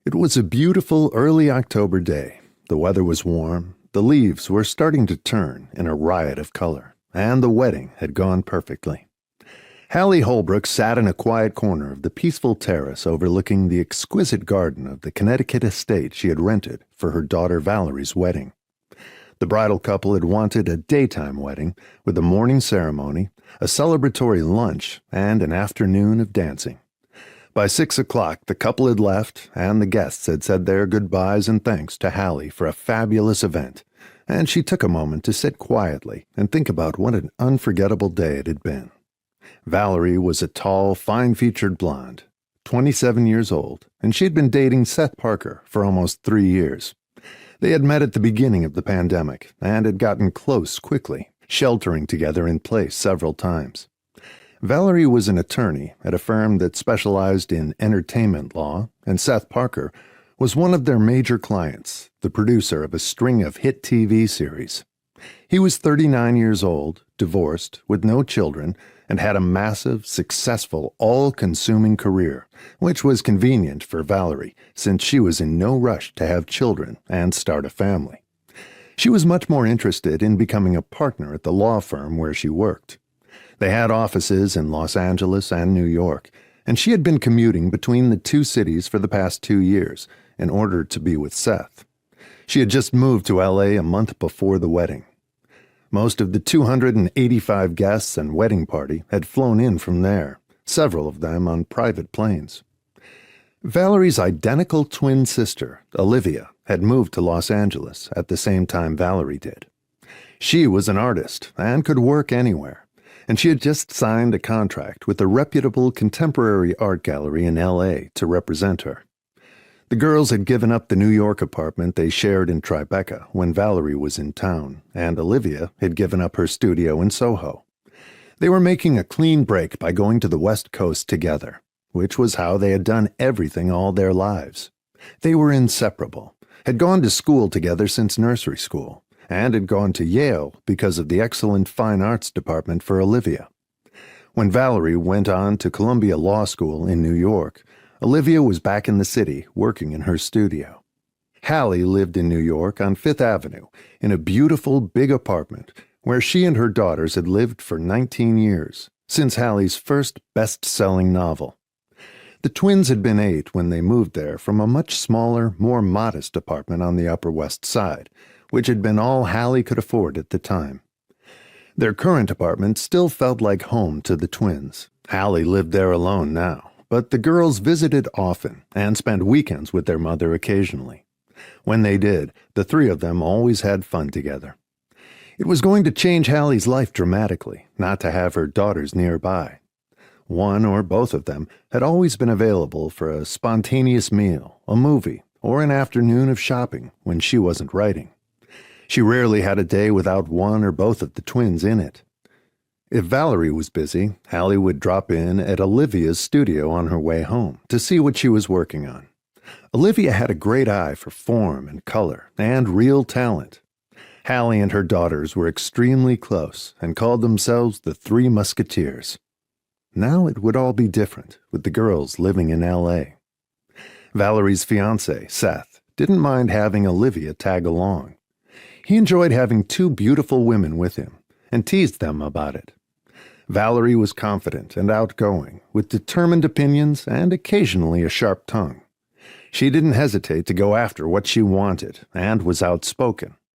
It was a beautiful early October day. The weather was warm, the leaves were starting to turn in a riot of color, and the wedding had gone perfectly. Halley Holbrook sat in a quiet corner of the peaceful terrace overlooking the exquisite garden of the Connecticut estate she had rented for her daughter Valerie's wedding. The bridal couple had wanted a daytime wedding with a morning ceremony, a celebratory lunch, and an afternoon of dancing. By 6 o'clock, the couple had left, and the guests had said their goodbyes and thanks to Halley for a fabulous event, and she took a moment to sit quietly and think about what an unforgettable day it had been. Valerie was a tall, fine-featured blonde, 27 years old, and she'd been dating Seth Parker for almost 3 years. They had met at the beginning of the pandemic and had gotten close quickly, sheltering together in place several times. Valerie was an attorney at a firm that specialized in entertainment law, and Seth Parker was one of their major clients, the producer of a string of hit TV series. He was 39 years old, divorced, with no children, and had a massive, successful, all-consuming career, which was convenient for Valerie, since she was in no rush to have children and start a family. She was much more interested in becoming a partner at the law firm where she worked. They had offices in Los Angeles and New York, and she had been commuting between the two cities for the past 2 years in order to be with Seth. She had just moved to L.A. a month before the wedding. Most of the 285 guests and wedding party had flown in from there, several of them on private planes. Valerie's identical twin sister, Olivia, had moved to Los Angeles at the same time Valerie did. She was an artist and could work anywhere, and she had just signed a contract with a reputable contemporary art gallery in L.A. to represent her. The girls had given up the New York apartment they shared in Tribeca when Valerie was in town, and Olivia had given up her studio in Soho. They were making a clean break by going to the West Coast together, which was how they had done everything all their lives. They were inseparable, had gone to school together since nursery school, and had gone to Yale because of the excellent fine arts department for Olivia. When Valerie went on to Columbia Law School in New York, Olivia was back in the city working in her studio. Halley lived in New York on Fifth Avenue in a beautiful big apartment where she and her daughters had lived for 19 years, since Halley's first best-selling novel. The twins had been 8 when they moved there from a much smaller, more modest apartment on the Upper West Side, which had been all Halley could afford at the time. Their current apartment still felt like home to the twins. Halley lived there alone now, but the girls visited often and spent weekends with their mother occasionally. When they did, the 3 of them always had fun together. It was going to change Halley's life dramatically, not to have her daughters nearby. One or both of them had always been available for a spontaneous meal, a movie, or an afternoon of shopping when she wasn't writing. She rarely had a day without one or both of the twins in it. If Valerie was busy, Halley would drop in at Olivia's studio on her way home to see what she was working on. Olivia had a great eye for form and color and real talent. Halley and her daughters were extremely close and called themselves the Three Musketeers. Now it would all be different, with the girls living in L.A. Valerie's fiancé, Seth, didn't mind having Olivia tag along. He enjoyed having 2 beautiful women with him and teased them about it. Valerie was confident and outgoing, with determined opinions and occasionally a sharp tongue. She didn't hesitate to go after what she wanted and was outspoken.